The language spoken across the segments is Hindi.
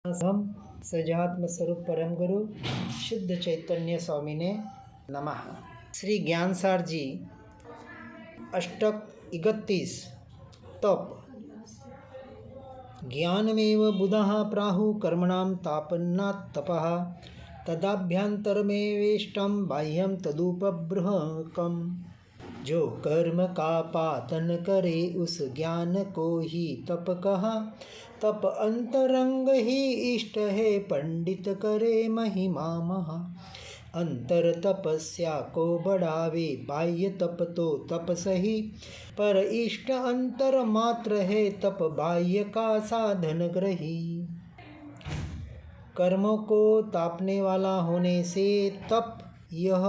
हम सजात्म स्वरूप परम गुरु शुद्ध चैतन्य स्वामी ने नमः। श्री ज्ञानसार जी अष्टक 31 तप। ज्ञानमेव बुधः प्राहु कर्मणां तापन्नात् तपः तदाभ्यंतरमेवेष्टं बाह्यं तदुपबृहकम्। जो कर्म का पातन करे उस ज्ञान को ही तप कहा। तप अंतरंग ही इष्ट है पंडित करे महिमा महा। अंतर तपस्या को बढ़ावे बाह्य तप तो तप सही। पर इष्ट अंतर मात्र है तप बाह्य का साधन ग्रही। कर्मों को तापने वाला होने से तप यह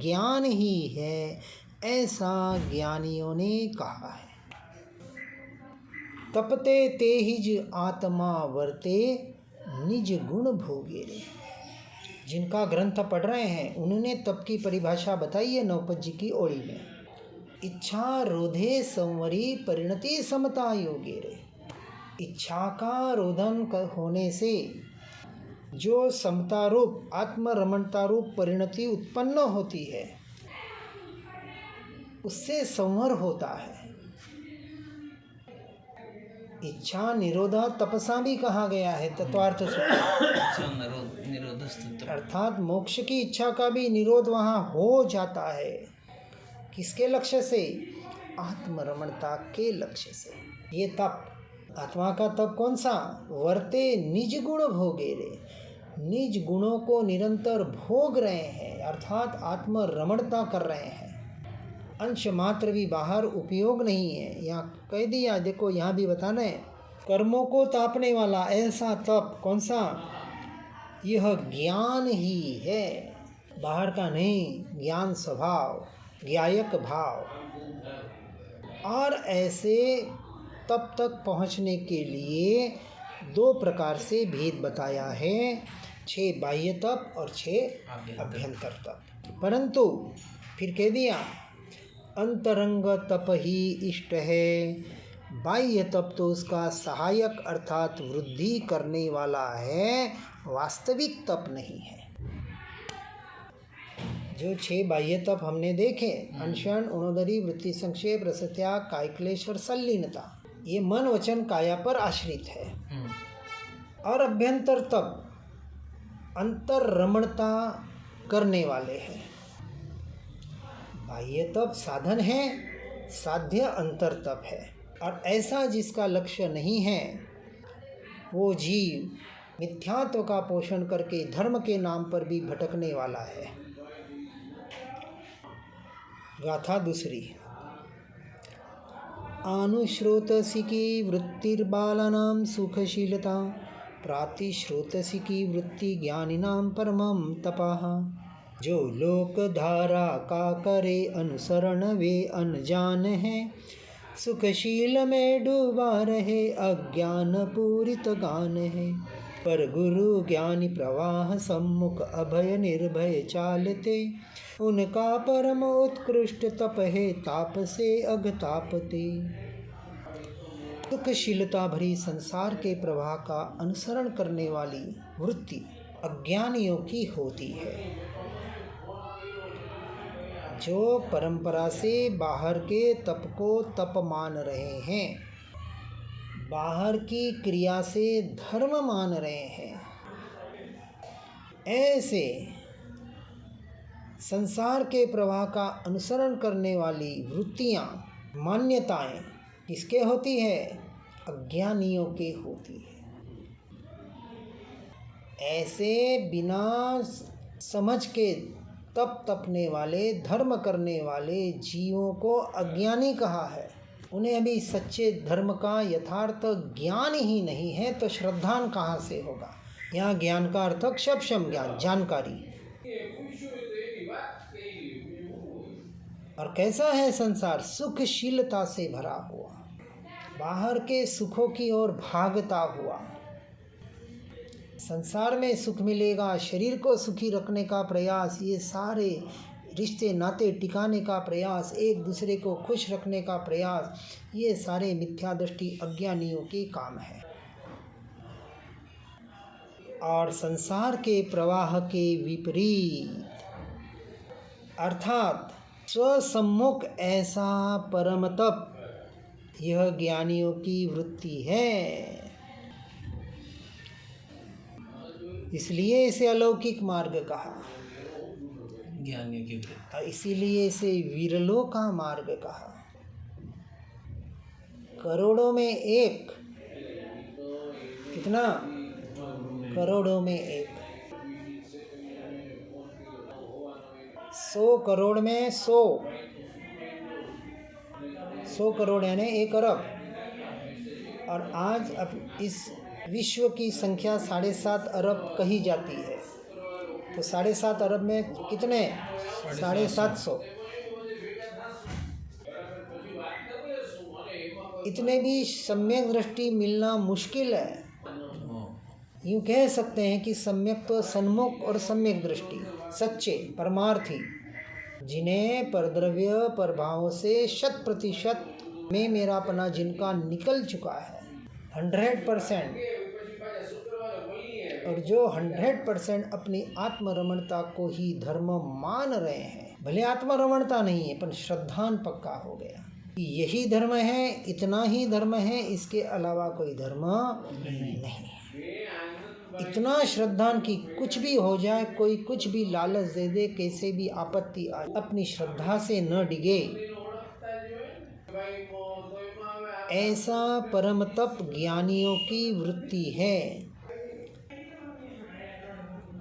ज्ञान ही है, ऐसा ज्ञानियों ने कहा है। तपते तेहिज आत्मा वर्ते निज गुण भोगे रे। जिनका ग्रंथ पढ़ रहे हैं उन्होंने तप की परिभाषा बताई है नौपद जी की ओड़ी में। इच्छा रोधे संवरी परिणति समता योगे रे। इच्छा का रोधन होने से जो समता रूप आत्मरमणता रूप परिणति उत्पन्न होती है उससे संवर होता है। इच्छा निरोधा तपसा भी कहा गया है तत्वार्थ सूत्र। अर्थात मोक्ष की इच्छा का भी निरोध वहाँ हो जाता है। किसके लक्ष्य से? आत्मरमणता के लक्ष्य से। ये तप आत्मा का तप कौन सा? वर्ते निज गुण भोगे रे। निज गुणों को निरंतर भोग रहे हैं अर्थात आत्मरमणता कर रहे हैं। अंश मात्र भी बाहर उपयोग नहीं है। यहाँ कह दिया, देखो यहाँ भी बताना है। कर्मों को तापने वाला ऐसा तप कौन सा? यह ज्ञान ही है, बाहर का नहीं। ज्ञान स्वभाव, ज्ञायक भाव। और ऐसे तप तक पहुँचने के लिए दो प्रकार से भेद बताया है, 6 बाह्य तप और 6 अभ्यंतर तप। परंतु फिर कह दिया अंतरंग तप ही इष्ट है, बाह्य तप तो उसका सहायक अर्थात वृद्धि करने वाला है, वास्तविक तप नहीं है। जो 6 बाह्य तप हमने देखे, अनशन, उणोदरी, वृत्ति संक्षेप, रसत्याग, कायक्लेश और संलीनता, ये मन वचन काया पर आश्रित है। और अभ्यंतर तप अंतर रमणता करने वाले हैं। बाह्य तप साधन है, साध्य अंतर तप है। और ऐसा जिसका लक्ष्य नहीं है वो जीव मिथ्यात्व का पोषण करके धर्म के नाम पर भी भटकने वाला है। गाथा दूसरी। आनुश्रोतसी की वृत्तिर्बालानां सुखशीलता, प्रातिश्रोतसी की वृत्ति ज्ञानिनां परमं तपः। जो लोक धारा का करे अनुसरण वे अनजान है, सुखशील में डूबा रहे अज्ञान पूरित गान है। पर गुरु ज्ञानी प्रवाह सम्मुख अभय निर्भय चालते, उनका परम उत्कृष्ट तप है ताप से अगतापते। सुखशीलता भरी संसार के प्रवाह का अनुसरण करने वाली वृत्ति अज्ञानियों की होती है। जो परंपरा से बाहर के तप को तप मान रहे हैं, बाहर की क्रिया से धर्म मान रहे हैं, ऐसे संसार के प्रवाह का अनुसरण करने वाली वृत्तियां, मान्यताएं किसके होती है? अज्ञानियों के होती है। ऐसे बिना समझ के तप तपने वाले, धर्म करने वाले जीवों को अज्ञानी कहा है। उन्हें अभी सच्चे धर्म का यथार्थ ज्ञान ही नहीं है तो श्रद्धान कहाँ से होगा? यहाँ ज्ञान का अर्थ क्षपशम ज्ञान, जानकारी। और कैसा है संसार? सुखशीलता से भरा हुआ, बाहर के सुखों की ओर भागता हुआ। संसार में सुख मिलेगा, शरीर को सुखी रखने का प्रयास, ये सारे रिश्ते नाते टिकाने का प्रयास, एक दूसरे को खुश रखने का प्रयास, ये सारे मिथ्या दृष्टि अज्ञानियों के काम है। और संसार के प्रवाह के विपरीत, अर्थात स्वसम्मुख ऐसा परम तप, यह ज्ञानियों की वृत्ति है। इसलिए इसे अलौकिक मार्ग कहा, ज्ञानियों की वृत्ति, इसीलिए इसे विरलों का मार्ग कहा। करोड़ों में एक, कितना? करोड़ों में एक। 100 करोड़ में 100 करोड़ यानी 1 अरब। और आज अब इस विश्व की संख्या 7.5 अरब कही जाती है, तो 7.5 अरब में कितने? 750। इतने भी सम्यक दृष्टि मिलना मुश्किल है। यूँ कह सकते हैं कि सम्यक तो सन्मुख और सम्यक दृष्टि, सच्चे परमार्थी, जिन्हें परद्रव्य प्रभावों से 100% में मेरापना जिनका निकल चुका है 100%, और जो 100% अपनी आत्मरमणता को ही धर्म मान रहे हैं। भले आत्मरमणता नहीं है, पर श्रद्धान पक्का हो गया, यही धर्म है, इतना ही धर्म है, इसके अलावा कोई धर्म नहीं। इतना श्रद्धान की कुछ भी हो जाए, कोई कुछ भी लालच दे दे, कैसे भी आपत्ति आए, अपनी श्रद्धा से न डिगे। ऐसा परम तप ज्ञानियों की वृत्ति है।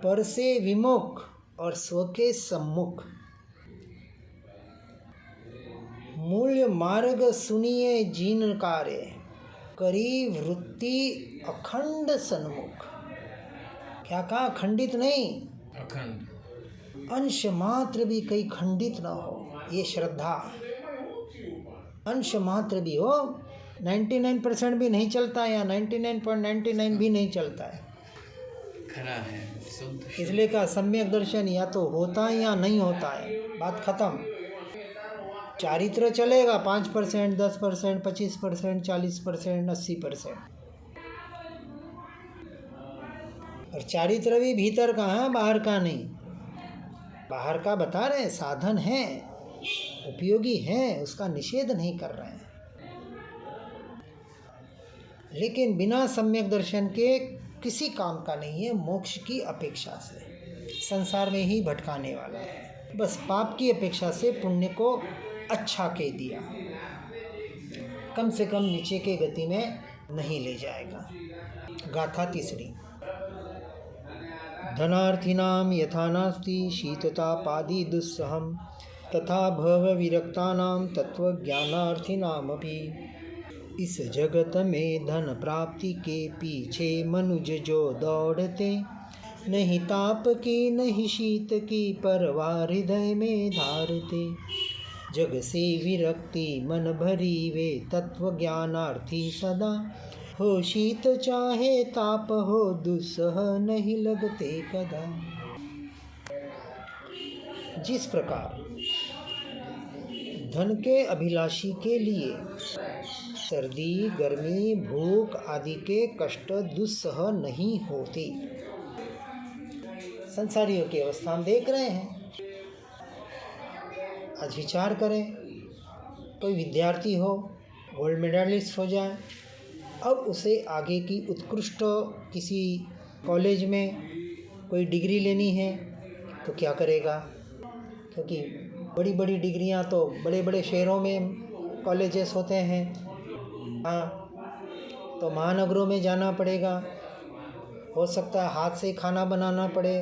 पर से विमुख और स्व के सम्मुख। मूल्य मार्ग सुनिए जिन कार्य, करी वृत्ति अखंड सन्मुख। क्या कहा? खंडित नहीं, अखंड। अंश मात्र भी कहीं खंडित ना हो, ये श्रद्धा। अंश मात्र भी हो, 99% भी नहीं चलता है, या 99.99 भी नहीं चलता है, खरा है, शुद्ध। इसलिए का सम्यक दर्शन या तो होता है या नहीं होता है, बात खत्म। चारित्र चलेगा 5%, 10%, 25%, 40%, 80%। और चारित्र भी भीतर का है, बाहर का नहीं। बाहर का बता रहे हैं, साधन है, उपयोगी है, उसका निषेध नहीं कर रहे हैं, लेकिन बिना सम्यक दर्शन के किसी काम का नहीं है। मोक्ष की अपेक्षा से संसार में ही भटकाने वाला है, बस पाप की अपेक्षा से पुण्य को अच्छा कह दिया, कम से कम नीचे के गति में नहीं ले जाएगा। गाथा तीसरी। धनार्थिनां यथा नास्ति शीततापादि दुस्सहं, तथा भव विरक्तानां तत्वज्ञानार्थिनामपि। इस जगत में धन प्राप्ति के पीछे मनुज जो दौड़ते, नहीं ताप की नहीं शीत की परवाह हृदय में धारते। जग से विरक्ति मन भरी वे तत्व ज्ञानार्थी सदा, हो शीत चाहे ताप हो दुस्सह नहीं लगते कदा। जिस प्रकार धन के अभिलाषी के लिए सर्दी, गर्मी, भूख आदि के कष्ट दुस्सह नहीं होते, संसारियों की अवस्था हम देख रहे हैं। आज विचार करें, कोई विद्यार्थी हो, गोल्ड मेडलिस्ट हो जाए, अब उसे आगे की उत्कृष्ट किसी कॉलेज में कोई डिग्री लेनी है तो क्या करेगा? क्योंकि बड़ी बड़ी डिग्रियां तो बड़े बड़े शहरों में कॉलेजेस होते हैं, हाँ, तो महानगरों में जाना पड़ेगा। हो सकता है हाथ से खाना बनाना पड़े,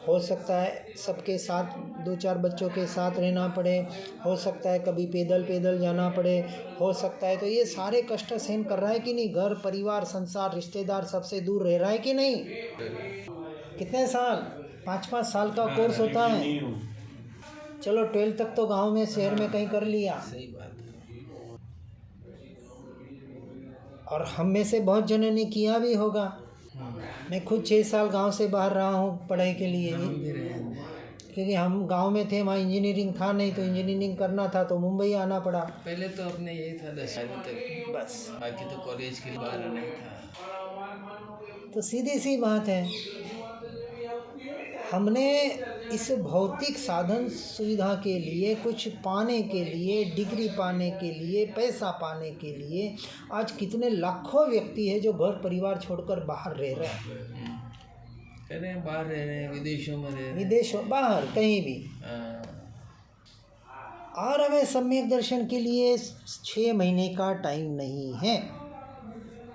हो सकता है सबके साथ 2-4 बच्चों के साथ रहना पड़े, हो सकता है कभी पैदल पैदल जाना पड़े, हो सकता है। तो ये सारे कष्ट सहन कर रहा है कि नहीं? घर परिवार संसार रिश्तेदार सबसे दूर रह रहा है कि नहीं? कितने साल? 5-5 साल का कोर्स होता है। चलो 12 तक तो गांव में शहर में कहीं कर लिया, सही बात है। और हम में से बहुत जनों ने किया भी होगा। मैं खुद 6 साल गांव से बाहर रहा हूँ पढ़ाई के लिए, क्योंकि हम गांव में थे, वहाँ इंजीनियरिंग था नहीं, तो इंजीनियरिंग करना था तो मुंबई आना पड़ा। पहले तो अपने यही था 10वीं तक, बस बाकी तो कॉलेज के लिए बाहर नहीं था। तो सीधी सी बात है, हमने इस भौतिक साधन सुविधा के लिए, कुछ पाने के लिए, डिग्री पाने के लिए, पैसा पाने के लिए आज कितने लाखों व्यक्ति है जो घर परिवार छोड़कर बाहर रह रहे हैं। कह रहे हैं बाहर रह रहे हैं, विदेशों में रह रहे हैं। विदेशों, बाहर कहीं भी। और हमें सम्यक दर्शन के लिए 6 महीने का टाइम नहीं है।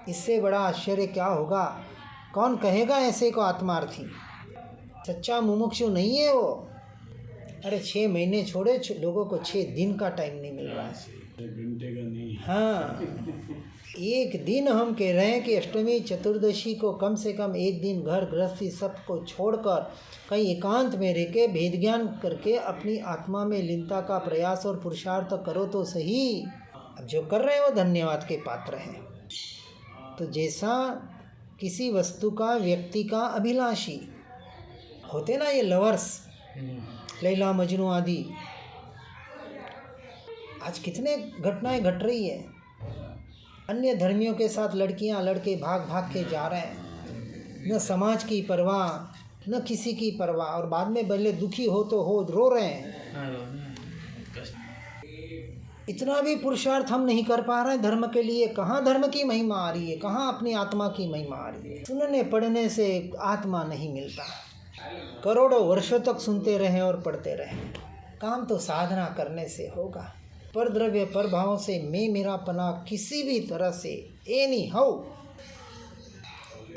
इससे बड़ा आश्चर्य क्या होगा? कौन कहेगा ऐसे को आत्मार्थी? सच्चा मुमुक्षु नहीं है वो। अरे 6 महीने छोड़े, लोगों को 6 दिन का टाइम नहीं मिल रहा है। घंटे का नहीं। हाँ, एक दिन हम कह रहे हैं कि अष्टमी चतुर्दशी को कम से कम एक दिन घर गृहस्थी सबको छोड़कर कहीं एकांत में रह के भेद ज्ञान करके अपनी आत्मा में लीनता का प्रयास और पुरुषार्थ करो तो सही। अब जो कर रहे हैं वो धन्यवाद के पात्र हैं। तो जैसा किसी वस्तु का, व्यक्ति का अभिलाषी होते ना ये लवर्स, लैला मजनू आदि, आज कितने घटनाएं घट रही है। अन्य धर्मियों के साथ लड़कियां लड़के भाग भाग के जा रहे हैं, न समाज की परवाह न किसी की परवाह, और बाद में भले दुखी हो तो हो, रो रहे हैं। इतना भी पुरुषार्थ हम नहीं कर पा रहे हैं धर्म के लिए। कहाँ धर्म की महिमा आ रही है, कहाँ अपनी आत्मा की महिमा आ रही है। सुनने पढ़ने से आत्मा नहीं मिलता। करोड़ों वर्षों तक सुनते रहें और पढ़ते रहें, काम तो साधना करने से होगा। पर द्रव्य पर भाव से मैं मेरा पना किसी भी तरह से एनी हाउ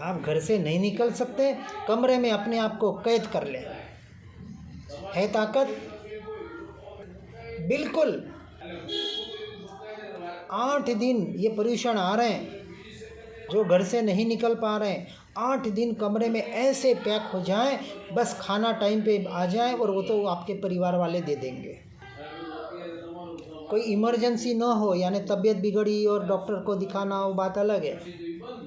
आप घर से नहीं निकल सकते। कमरे में अपने आप को कैद कर ले, है ताकत? बिल्कुल। 8 दिन ये पर्यूषण आ रहे हैं, जो घर से नहीं निकल पा रहे हैं, 8 दिन कमरे में ऐसे पैक हो जाएं, बस खाना टाइम पे आ जाए और वो तो आपके परिवार वाले दे देंगे। कोई इमरजेंसी ना हो, यानी तबीयत बिगड़ी और डॉक्टर को दिखाना, वो बात अलग है।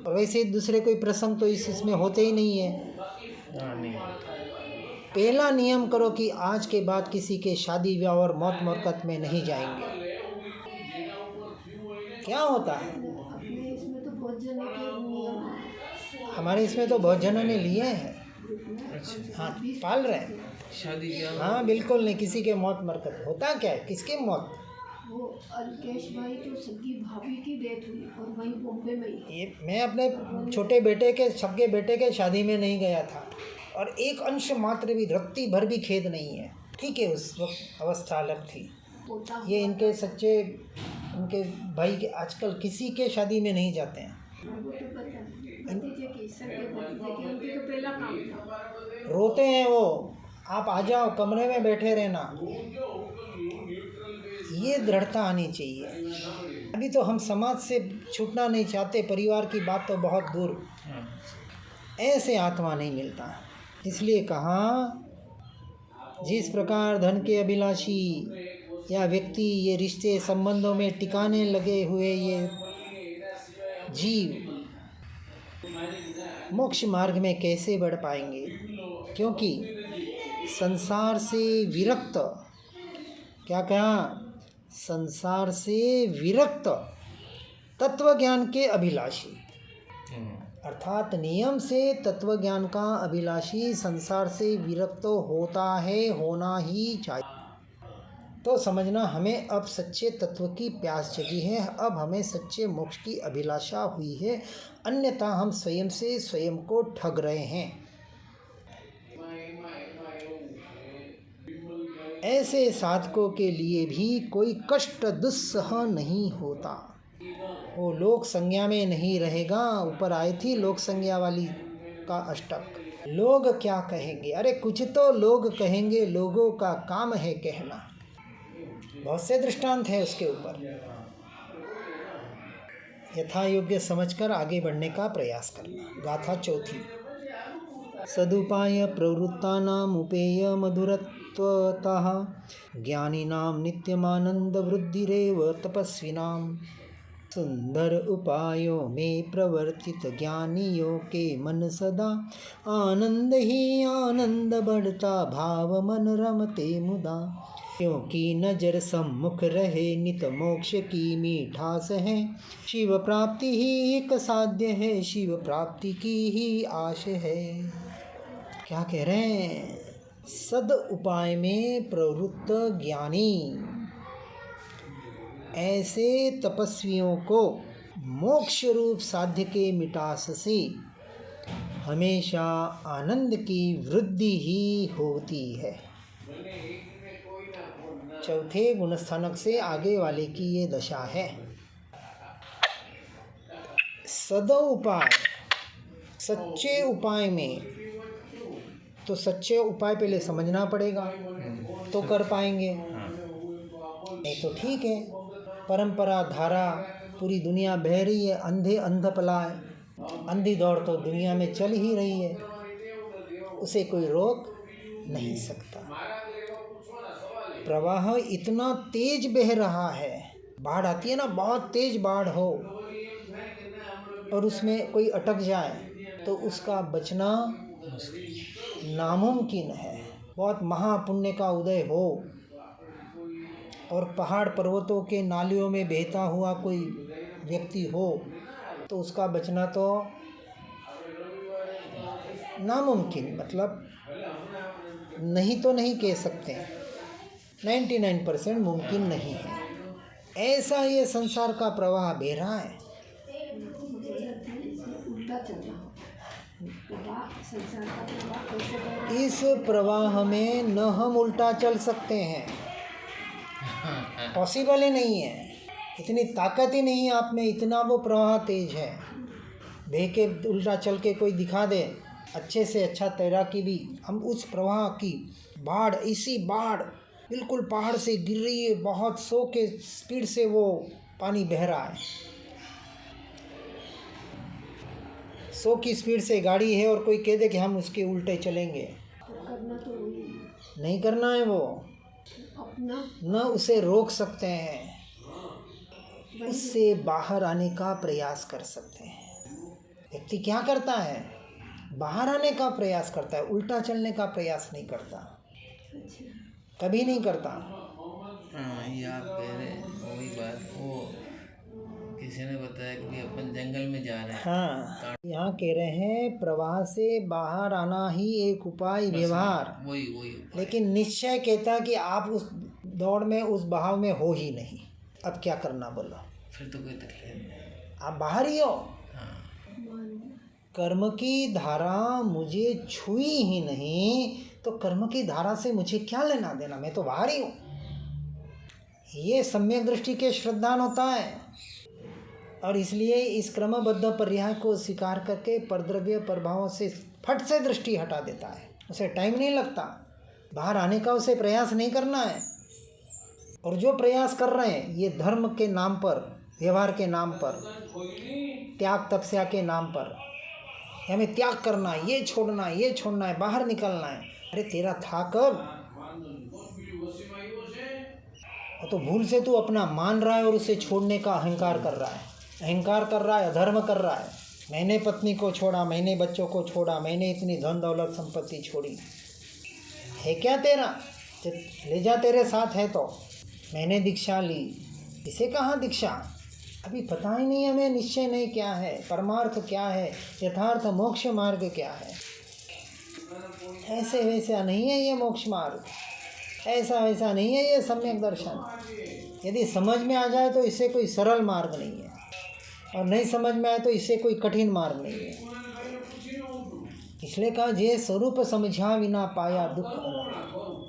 वैसे दूसरे कोई प्रसंग तो इसमें होते ही नहीं है। पहला नियम करो कि आज के बाद किसी के शादी ब्याह और मौत मरकत में नहीं जाएंगे। क्या होता है? हमारे इसमें तो बहुत जनों ने लिए हैं। हाँ, पाल रहे हैं शादी ब्याह। हाँ बिल्कुल नहीं, किसी के मौत मरकत। होता क्या है? किसके मौत? वो अलकेश भाई तो सगी भाभी की डेथ हुई और वहीं बॉम्बे में ही। ये मैं अपने छोटे बेटे के, सगे बेटे के शादी में नहीं गया था और एक अंश मात्र भी, रत्ती भर भी खेद नहीं है। ठीक है, उस वक्त अवस्था अलग थी। ये इनके सच्चे, उनके भाई के आजकल किसी के शादी में नहीं जाते हैं। रोते हैं वो, आप आ जाओ, कमरे में बैठे रहना। ये दृढ़ता आनी चाहिए। अभी तो हम समाज से छूटना नहीं चाहते, परिवार की बात तो बहुत दूर। ऐसे आत्मा नहीं मिलता। इसलिए कहा, जिस प्रकार धन के अभिलाषी या व्यक्ति ये रिश्ते संबंधों में टिकाने लगे हुए ये जीव मोक्ष मार्ग में कैसे बढ़ पाएंगे? क्योंकि संसार से विरक्त, क्या कहा? संसार से विरक्त तत्व ज्ञान के अभिलाषी, अर्थात नियम से तत्व ज्ञान का अभिलाषी संसार से विरक्त होता है, होना ही चाहिए। तो समझना, हमें अब सच्चे तत्व की प्यास जगी है, अब हमें सच्चे मोक्ष की अभिलाषा हुई है, अन्यथा हम स्वयं से स्वयं को ठग रहे हैं। ऐसे साधकों के लिए भी कोई कष्ट दुस्सह नहीं होता। वो लोक संज्ञा में नहीं रहेगा। ऊपर आई थी लोक संज्ञा वाली का अष्टक। लोग क्या कहेंगे? अरे कुछ तो लोग कहेंगे, लोगों का काम है कहना। बहुत से दृष्टांत है उसके ऊपर। यथा योग्य समझकर आगे बढ़ने का प्रयास करना। गाथा चौथी। सदुपाय प्रवृत्तानाम उपेय मधुरत्वतः ज्ञानिनाम नित्यमानंद वृद्धिरेव तपस्विनाम। सुंदर उपायों में प्रवर्तित ज्ञानियों के मन सदा आनंद ही आनंद बढ़ता, भाव मन रमते मुदा। क्योंकि नजर सम्मुख रहे नित मोक्ष की मीठास है। शिव प्राप्ति ही एक साध्य है, शिव प्राप्ति की ही आश है। क्या कह रहे हैं? सद उपाय में प्रवृत्त ज्ञानी ऐसे तपस्वियों को मोक्ष रूप साध्य के मिटास से हमेशा आनंद की वृद्धि ही होती है। चौथे गुणस्थानक से आगे वाले की ये दशा है। सद उपाय, सच्चे उपाय में, तो सच्चे उपाय पहले समझना पड़ेगा तो कर पाएंगे, नहीं तो ठीक है परंपरा धारा पूरी दुनिया बह रही है, अंधे अंध पलाए, अंधी दौड़ तो दुनिया में चल ही रही है, उसे कोई रोक नहीं सकता। प्रवाह इतना तेज बह रहा है, बाढ़ आती है ना, बहुत तेज बाढ़ हो और उसमें कोई अटक जाए तो उसका बचना नामुमकिन है। बहुत महापुण्य का उदय हो और पहाड़ पर्वतों के नालियों में बहता हुआ कोई व्यक्ति हो तो उसका बचना तो नामुमकिन, मतलब नहीं तो नहीं कह सकते, 99% मुमकिन नहीं है। ऐसा ये संसार का प्रवाह बह रहा है। उल्टा चल रहा है संसार का प्रवाह कैसे बह रहा है? इस प्रवाह में न हम उल्टा चल सकते हैं, पॉसिबल ही नहीं है, इतनी ताकत ही नहीं आप में, इतना वो प्रवाह तेज है। बह के उल्टा चल के कोई दिखा दे अच्छे से अच्छा तैराकी भी, हम उस प्रवाह की बाढ़, इसी बाढ़ बिल्कुल पहाड़ से गिर रही है, बहुत 100 के स्पीड से वो पानी बह रहा है, 100 की स्पीड से गाड़ी है और कोई कह दे कि हम उसके उल्टे चलेंगे, करना तो वही है, नहीं करना है वो, अपना न उसे रोक सकते हैं, उससे बाहर आने का प्रयास कर सकते हैं। व्यक्ति क्या करता है? बाहर आने का प्रयास करता है, उल्टा चलने का प्रयास नहीं करता, कभी नहीं करता। हाँ, ये आप कह रहे हैं वही बात, वो किसी ने बताया कि अपन जंगल में जा रहे हैं। हाँ, यहाँ कह रहे हैं प्रवाह से बाहर आना ही एक उपाय, व्यवहार, वही लेकिन निश्चय कहता है कि आप उस दौड़ में, उस बहाव में हो ही नहीं, अब क्या करना बोलो, फिर तो कोई तकलीफ नहीं। आप बाहर ही हो। हाँ, कर्म की धारा मुझे छुई ही नहीं तो कर्म की धारा से मुझे क्या लेना देना, मैं तो बाहर ही हूँ। ये सम्यक दृष्टि के श्रद्धान होता है और इसलिए इस क्रमबद्ध पर्याय को स्वीकार करके परद्रव्य प्रभावों से फट से दृष्टि हटा देता है, उसे टाइम नहीं लगता, बाहर आने का उसे प्रयास नहीं करना है। और जो प्रयास कर रहे हैं ये धर्म के नाम पर, व्यवहार के नाम पर, त्याग तपस्या के नाम पर, हमें त्याग करना है, ये छोड़ना है, बाहर निकलना है। अरे तेरा था कब? और तो भूल से तू अपना मान रहा है और उसे छोड़ने का अहंकार कर रहा है, अधर्म कर रहा है। मैंने पत्नी को छोड़ा, मैंने बच्चों को छोड़ा, मैंने इतनी धन दौलत संपत्ति छोड़ी, है क्या तेरा? ले जा, तेरे साथ है तो। मैंने दीक्षा ली, इसे कहाँ दीक्षा? अभी पता ही नहीं हमें निश्चय नहीं क्या है, परमार्थ क्या है, यथार्थ मोक्ष मार्ग क्या है। ऐसे वैसा नहीं है ये मोक्ष मार्ग, ऐसा वैसा नहीं है ये सम्यक दर्शन। यदि समझ में आ जाए तो इससे कोई सरल मार्ग नहीं है, और नहीं समझ में आए तो इससे कोई कठिन मार्ग नहीं है। इसलिए कहा जे स्वरूप समझा बिना पाया दुख अनुभव।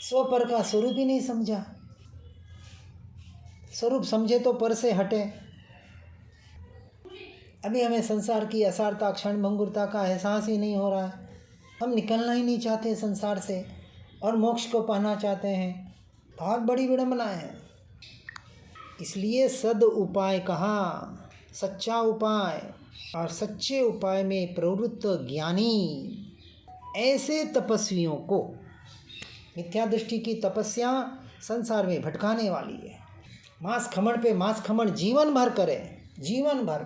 स्वपर का स्वरूप ही नहीं समझा, स्वरूप समझे तो पर से हटे। अभी हमें संसार की असारता, क्षण भंगुरता का एहसास ही नहीं हो रहा है, हम निकलना ही नहीं चाहते संसार से और मोक्ष को पाना चाहते हैं। बहुत बड़ी विडंबना है। इसलिए सद उपाय कहा, सच्चा उपाय, और सच्चे उपाय में प्रवृत्त ज्ञानी ऐसे तपस्वियों को, मिथ्या दृष्टि की तपस्या संसार में भटकाने वाली है। मांस खमण पे मांस खमण जीवन भर करे, जीवन भर,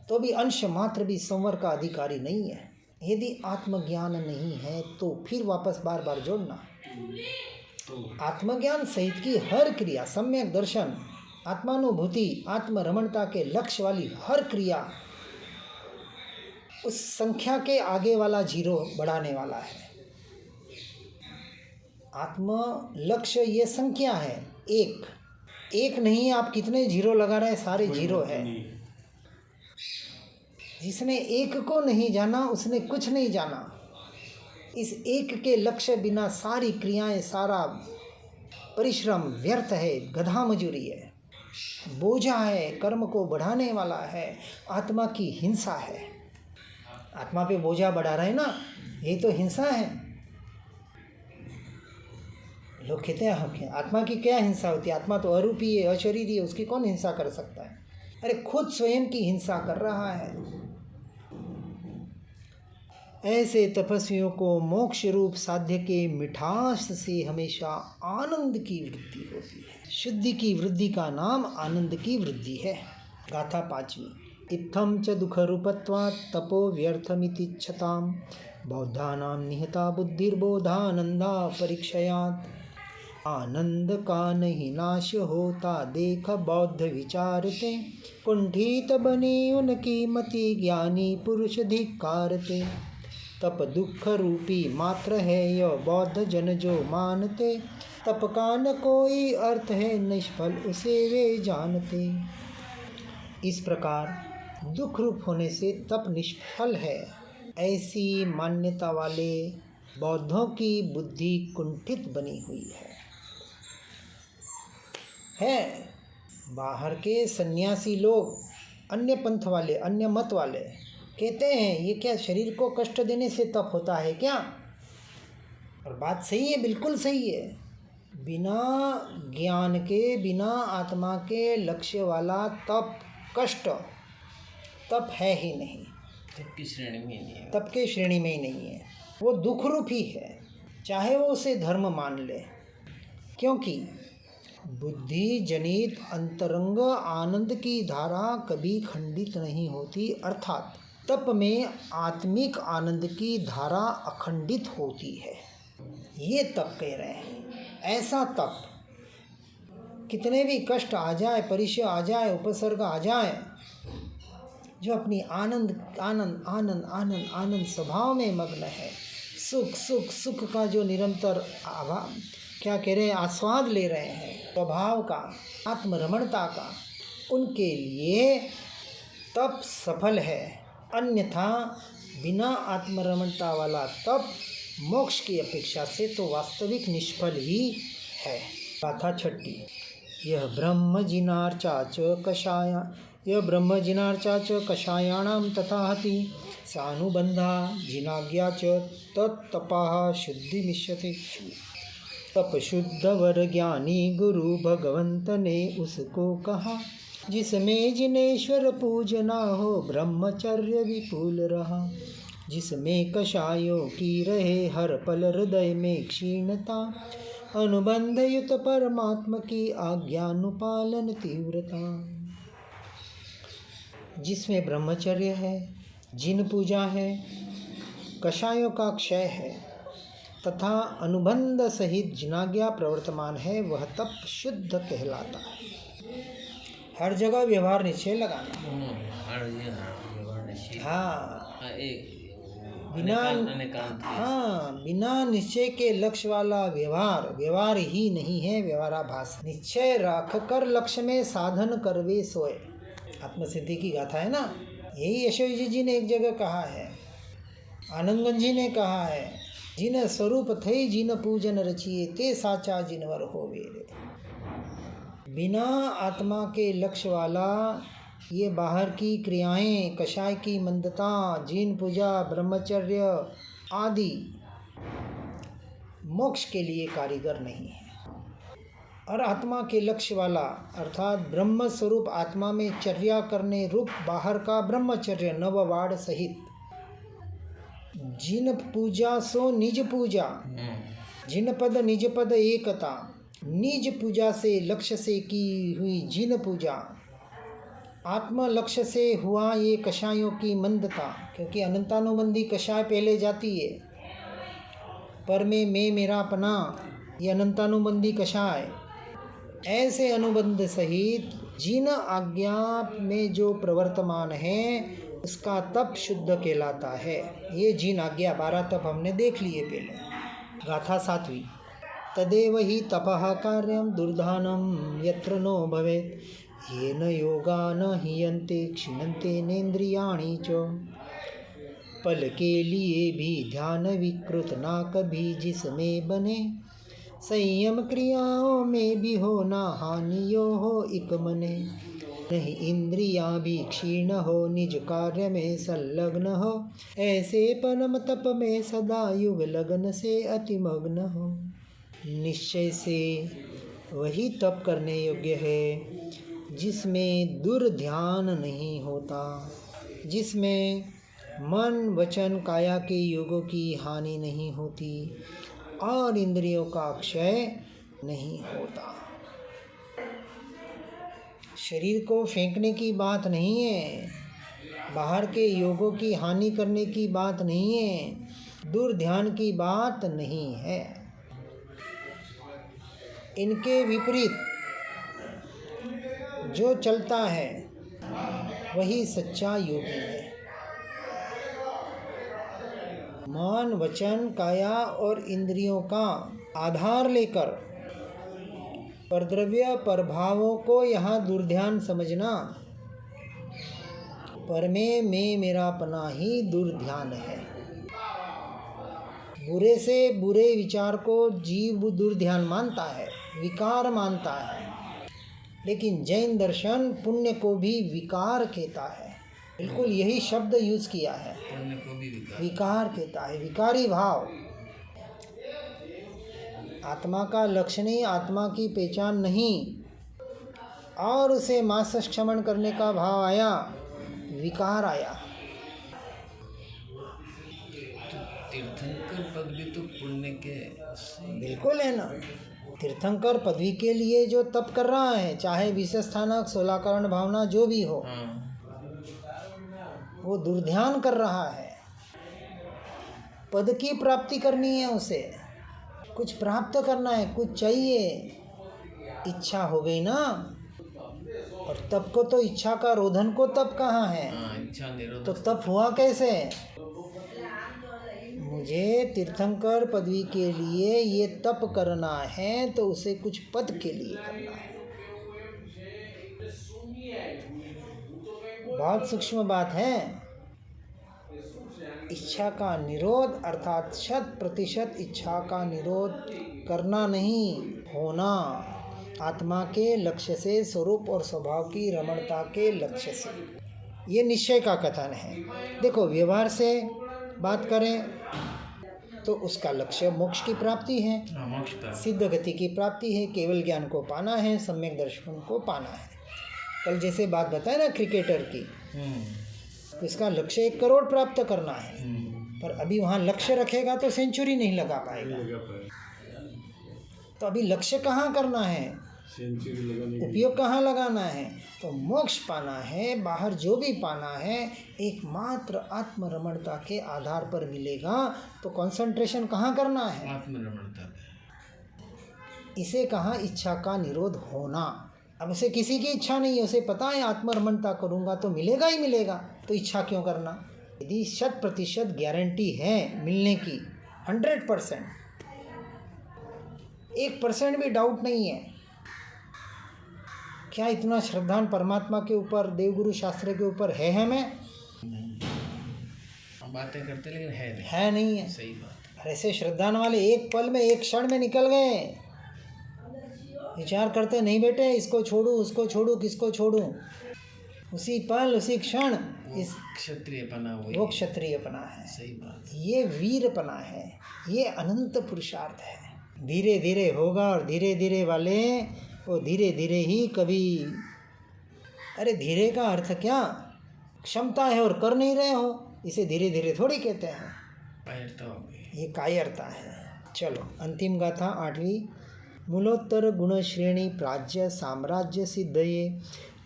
तो भी अंश मात्र भी संवर का अधिकारी नहीं है। यदि आत्मज्ञान नहीं है तो फिर वापस बार बार जोड़ना। आत्मज्ञान सहित की हर क्रिया, सम्यक दर्शन, आत्मानुभूति, आत्मरमणता के लक्ष्य वाली हर क्रिया उस संख्या के आगे वाला जीरो बढ़ाने वाला है। आत्म लक्ष्य ये संख्या है, एक नहीं, आप कितने जीरो लगा रहे हैं, सारे जीरो है। जिसने एक को नहीं जाना उसने कुछ नहीं जाना। इस एक के लक्ष्य बिना सारी क्रियाएं, सारा परिश्रम व्यर्थ है, गधा मजूरी है, बोझा है, कर्म को बढ़ाने वाला है, आत्मा की हिंसा है। आत्मा पे बोझा बढ़ा रहे ना, ये तो हिंसा है। लोग कहते हैं आत्मा की क्या हिंसा होती है, आत्मा तो अरूपी है, अशरीरी है, उसकी कौन हिंसा कर सकता है। अरे खुद स्वयं की हिंसा कर रहा है। ऐसे तपस्वियों को मोक्ष रूप साध्य के मिठास से हमेशा आनंद की वृद्धि होती है। शुद्धि की वृद्धि का नाम आनंद की वृद्धि है। गाथा 5वीं। इत्थं च दुःखरूपत्वात् तपो व्यर्थमितिच्छताम् बौद्धानां निहता बुद्धिर्बोधानंदा परीक्षयात्। आनंद का नहीं नाश होता देख बौद्ध विचारते, कुंठित बनी उनकी मति ज्ञानी पुरुष धिक्कारते। तप दुख रूपी मात्र है यह बौद्ध जन जो मानते, तप का न कोई अर्थ है निष्फल उसे वे जानते। इस प्रकार दुख रूप होने से तप निष्फल है, ऐसी मान्यता वाले बौद्धों की बुद्धि कुंठित बनी हुई है। बाहर के सन्यासी लोग, अन्य पंथ वाले, अन्य मत वाले कहते हैं ये क्या शरीर को कष्ट देने से तप होता है क्या? और बात सही है, बिल्कुल सही है। बिना ज्ञान के, बिना आत्मा के लक्ष्य वाला तप कष्ट तप है ही नहीं, तप की श्रेणी में नहीं है, तप के श्रेणी में ही नहीं है। वो दुख रूप ही है, चाहे वो उसे धर्म मान ले। क्योंकि बुद्धि जनित अंतरंग आनंद की धारा कभी खंडित नहीं होती, अर्थात तप में आत्मिक आनंद की धारा अखंडित होती है। ये तप कह रहे हैं। ऐसा तप कितने भी कष्ट आ जाए, परिचय आ जाए, उपसर्ग आ जाए, जो अपनी आनंद आनंद आनंद आनंद आनंद स्वभाव में मग्न है, सुख सुख सुख का जो निरंतर क्या कह रहे हैं, आस्वाद ले रहे हैं, स्वभाव का, आत्मरमणता का, उनके लिए तप सफल है। अन्यथा बिना आत्मरमणता वाला तप मोक्ष की अपेक्षा से तो वास्तविक निष्फल ही है। गाथा 6। यह ब्रह्म जिनार्चा च कषायाणां तथा हति सानुबंधा जिनाज्ञा च तत्तपः शुद्धिमिष्यते। तप शुद्ध वर ज्ञानी गुरु भगवंत ने उसको कहा, जिसमें जिनेश्वर पूजना हो ब्रह्मचर्य विपुल रहा। जिसमें कषायों की रहे हर पल हृदय में क्षीणता, अनुबंध युत परमात्मा की आज्ञानुपालन तीव्रता। जिसमें ब्रह्मचर्य है, जिन पूजा है, कषायों का क्षय है तथा अनुबंध सहित जिनाज्ञा प्रवर्तमान है, वह तप शुद्ध कहलाता है। हर जगह व्यवहार निश्चय लगाना। बिना निश्चय के लक्ष्य वाला व्यवहार ही नहीं है, व्यवहाराभास। निश्चय रख कर लक्ष्य में साधन करवे सोए। आत्मसिद्धि की गाथा है ना, यही यशोजी जी ने एक जगह कहा है, आनंदगंज जी ने कहा है, जिन स्वरूप थे जिन पूजन रचिए ते साचा जिनवर होवे। बिना आत्मा के लक्ष्य वाला ये बाहर की क्रियाएं, कषाय की मंदता, जीन पूजा, ब्रह्मचर्य आदि मोक्ष के लिए कारीगर नहीं है। और आत्मा के लक्ष्य वाला अर्थात ब्रह्म स्वरूप आत्मा में चर्या करने रूप बाहर का ब्रह्मचर्य नववाड़ सहित जिन पूजा सो निज पूजा, जिन पद निज पद एकता, निज पूजा से लक्ष्य से की हुई जिन पूजा, आत्म लक्ष्य से हुआ ये कषायों की मंदता, क्योंकि अनंतानुबंधी कषाय पहले जाती है, पर में मैं मेरा अपना, ये अनंतानुबंधी कषाय। ऐसे अनुबंध सहित जिन आज्ञा में जो प्रवर्तमान है उसका तप शुद्ध कहलाता है। ये जिन आज्ञा 12 तप हमने देख लिए पहले। गाथा 7वीं। तदेव हि तपः कार्यं दुर्धानं यत्र नो भवेत् येन योगा न हीयन्ते क्षीणन्ते नेन्द्रियाणि च। पल के लिए भी ध्यान विकृत ना कभी जिसमें बने, संयम क्रियाओं में भी हो ना हानियो हो एक मने। नहीं इंद्रियां भी क्षीण हो निज कार्य में संलग्न हो, ऐसे परम तप में सदा युग लगन से अतिमग्न हो। निश्चय से वही तप करने योग्य है जिसमें दुर्ध्यान नहीं होता, जिसमें मन वचन काया के योगों की हानि नहीं होती और इंद्रियों का क्षय नहीं होता। शरीर को फेंकने की बात नहीं है, बाहर के योगों की हानि करने की बात नहीं है, दुर्ध्यान की बात नहीं है। इनके विपरीत जो चलता है वही सच्चा योगी है। मन वचन काया और इंद्रियों का आधार लेकर परद्रव्य परभावों को यहाँ दुर्ध्यान समझना, पर में मेरापना ही दुर्ध्यान है। बुरे से बुरे विचार को जीव दुर्ध्यान मानता है, विकार मानता है, लेकिन जैन दर्शन पुण्य को भी विकार कहता है। बिल्कुल यही शब्द यूज किया है, पुण्य को भी विकार कहता है, विकारी भाव। आत्मा का लक्ष्य नहीं, आत्मा की पहचान नहीं, और उसे मास क्षमण करने का भाव आया, विकार आया। तीर्थंकर पद भी तो पुण्य के बिल्कुल है ना। तीर्थंकर पदवी के लिए जो तप कर रहा है, चाहे विषस्थानक 16 करण भावना जो भी हो, वो दुर्ध्यान कर रहा है। पद की प्राप्ति करनी है, उसे कुछ प्राप्त करना है, कुछ चाहिए, इच्छा हो गई ना। और तप को तो इच्छा का रोधन को तप कहाँ है, इच्छा निरोध। तो तप हुआ कैसे? मुझे तीर्थंकर पदवी के लिए ये तप करना है तो उसे कुछ पद के लिए करना है। बहुत सूक्ष्म बात है। इच्छा का निरोध अर्थात 100% इच्छा का निरोध करना नहीं, होना। आत्मा के लक्ष्य से, स्वरूप और स्वभाव की रमणता के लक्ष्य से, ये निश्चय का कथन है। देखो, व्यवहार से बात करें तो उसका लक्ष्य मोक्ष की प्राप्ति है, सिद्ध गति की प्राप्ति है, केवल ज्ञान को पाना है, सम्यक दर्शन को पाना है। कल जैसे बात बताए ना क्रिकेटर की, तो इसका लक्ष्य 1 करोड़ प्राप्त करना है, पर अभी वहाँ लक्ष्य रखेगा तो सेंचुरी नहीं लगा पाएगा। तो अभी लक्ष्य कहाँ करना है, उपयोग कहाँ लगाना है? तो मोक्ष पाना है, बाहर जो भी पाना है एकमात्र आत्मरमणता के आधार पर मिलेगा। तो कंसंट्रेशन कहाँ करना है? आत्मरमणता। इसे कहा इच्छा का निरोध होना। अब उसे किसी की इच्छा नहीं है, उसे पता है आत्मरमणता करूँगा तो मिलेगा ही मिलेगा, तो इच्छा क्यों करना? यदि 100% गारंटी है मिलने की, 100%, 1% भी डाउट नहीं है, क्या इतना श्रद्धान परमात्मा के ऊपर, देवगुरु शास्त्र के ऊपर है हमें? हम बातें करते लेकिन है नहीं है। सही बात। ऐसे श्रद्धान वाले एक पल में, एक क्षण में निकल गए। विचार करते नहीं बेटे, इसको छोड़ूं, उसको छोड़ूं, किसको छोड़ूं, उसी पल उसी क्षण इस क्षत्रियपना, वो क्षत्रियपना है। सही बात। ये वीरपना है, ये अनंत पुरुषार्थ है। धीरे धीरे होगा, और धीरे धीरे वाले वो धीरे धीरे ही कभी, अरे धीरे का अर्थ क्या? क्षमता है और कर नहीं रहे हो, इसे धीरे धीरे थोड़ी कहते हैं, कायरता हो गई। ये कायरता है। चलो अंतिम गाथा 8वीं। मूलोत्तर गुण श्रेणी प्राज्य साम्राज्य सिद्धये,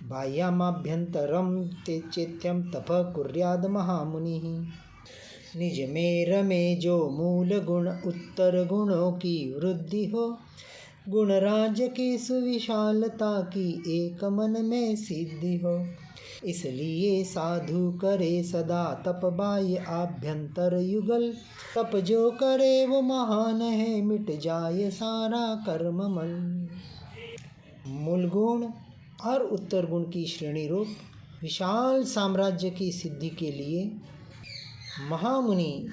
बाह्यामाभ्यंतरम ते चेत्यम तप कुर्याद महामुनिः। निज में रमे जो मूल गुण, उत्तर गुणों की वृद्धि हो, गुण राज्य की सुविशालता की एक मन में सिद्धि हो। इसलिए साधु करे सदा तप बाह्य आभ्यंतर युगल। तप जो करे वो महान है, मिट जाए सारा कर्म मल। मूल गुण और उत्तर गुण की श्रेणी रूप विशाल साम्राज्य की सिद्धि के लिए महामुनि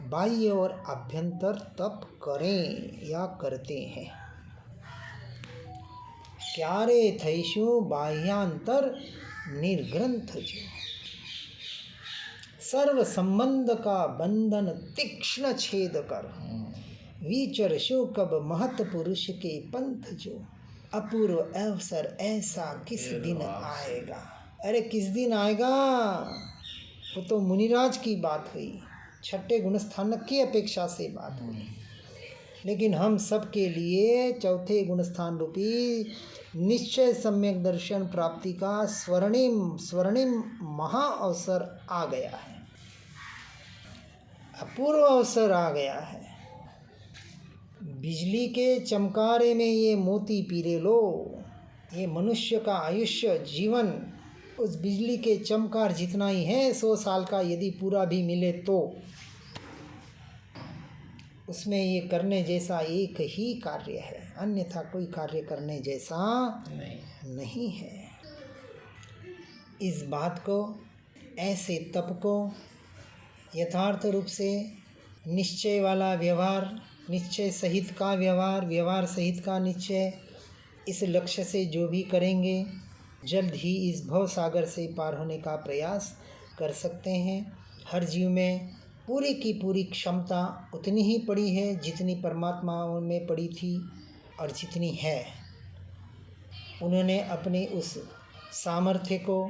बाह्य और आभ्यंतर तप करें या करते हैं। क्यारे थैशु बाह्यांतर निर्ग्रंथ जो। सर्व संबंध का बंधन तीक्ष्ण छेद कर, विचर शो कब महत पुरुष के पंथ जो। अपूर्व अवसर ऐसा किस दिन आएगा। अरे किस दिन आएगा, वो तो मुनिराज की बात हुई, छठे गुणस्थानक की अपेक्षा से बात हुई। लेकिन हम सब के लिए चौथे गुणस्थान रूपी निश्चय सम्यक दर्शन प्राप्ति का स्वर्णिम महा अवसर आ गया है, अपूर्व अवसर आ गया है। बिजली के चमकारे में ये मोती पीरे लो। ये मनुष्य का आयुष्य जीवन उस बिजली के चमकार जितना ही है। 100 साल का यदि पूरा भी मिले तो उसमें ये करने जैसा एक ही कार्य है, अन्यथा कोई कार्य करने जैसा नहीं है। इस बात को, ऐसे तप को यथार्थ रूप से निश्चय वाला व्यवहार, निश्चय सहित का व्यवहार, व्यवहार सहित का निश्चय, इस लक्ष्य से जो भी करेंगे जल्द ही इस भव सागर से पार होने का प्रयास कर सकते हैं। हर जीव में पूरी की पूरी क्षमता उतनी ही पड़ी है जितनी परमात्मा में पड़ी थी और जितनी है। उन्होंने अपने उस सामर्थ्य को,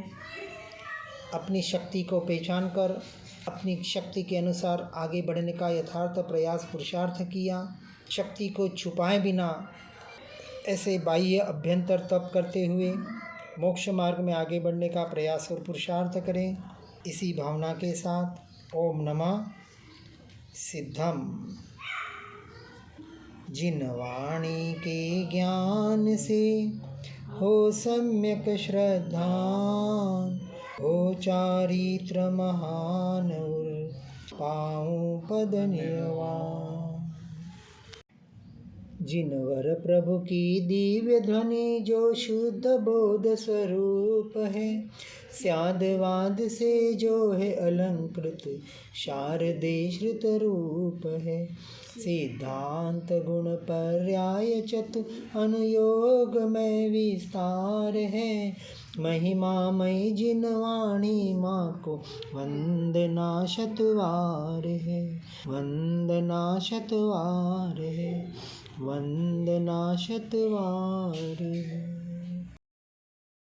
अपनी शक्ति को पहचान कर अपनी शक्ति के अनुसार आगे बढ़ने का यथार्थ प्रयास पुरुषार्थ किया। शक्ति को छुपाए बिना ऐसे बाह्य अभ्यंतर तप करते हुए मोक्ष मार्ग में आगे बढ़ने का प्रयास और पुरुषार्थ करें। इसी भावना के साथ ओम नमः सिद्धम। जिन वाणी के ज्ञान से हो सम्यक श्रद्धा, हो चारित्र महान उर पाऊं पद निर्वाण। जिनवर प्रभु की दिव्य ध्वनि जो शुद्ध बोध स्वरूप है, स्यादवाद से जो है अलंकृत शारदे श्रुत रूप है। सिद्धांत गुण पर्याय चतु अनुयोग में विस्तार है, महिमामयी जिन वाणी माँ को वंदना शतवार है, वंदना शतवार है, वंदना शतवार